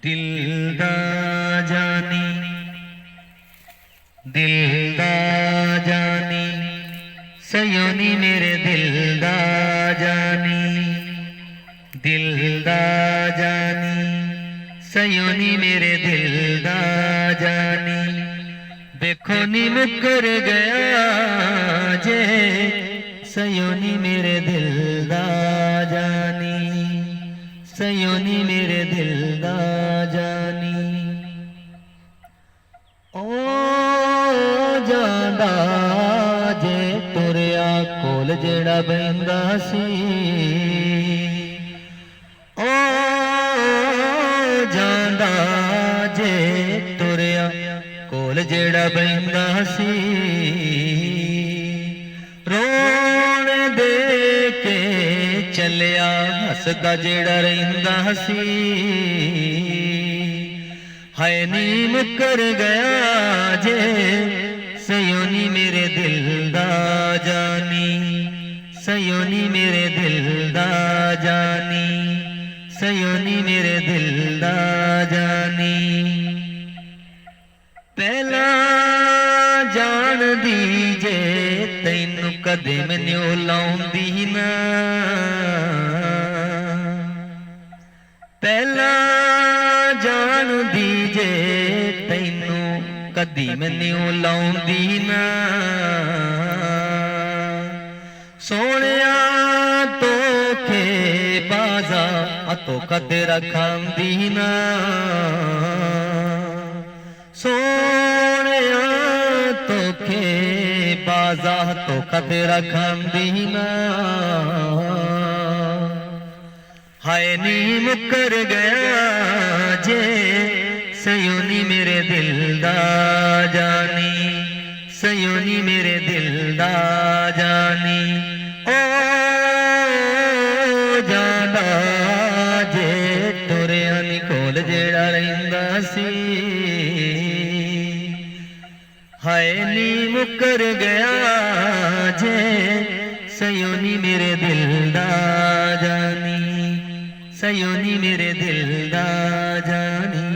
दिल दा जानी, दिल दा जानी, सयोनी मेरे दिल दा जानी, दिल दा जानी, सयोनी मेरे दिल दा जानी। देखो नी मुकर गया जे सयोनी मेरे दिल दा जानी, सयोनी मेरे दिल दा जानी। ओ जांदा जे तुरिया कोल जेड़ा बहिंदा सी, ओ जांदा जे तुरिया कोल जेड़ा बहिंदा सी। रोण दे के चलिया हसदा जेड़ा रहिंदा सी। हाय नी मुकर गया जे सयोनी मेरे दिल दा जानी, सयोनी मेरे दिल दा जानी, सयोनी मेरे दिल दा जानी। पहला जान दीजे तैनू कदे मैनू लाउंदी ना, पहला जान दीजे तैनू कदी मैनू लाउंदी ना। सोनिया तोखे बाजा धोखा तेरा खांदी ना। सोनिया तोखे बाजा धोखा तेरा खांदी ना। हाय नी मुकर गया जे सयोनी मेरे दिल दा जानी, सयोनी मेरे दिल दा जानी। ओ जांदा जे तुरिया नी कोल जेड़ा रहिंदा सी। हाय नी मुकर गया जे सयोनी मेरे दिल दा जानी, सयोनी मेरे दिल दा जानी।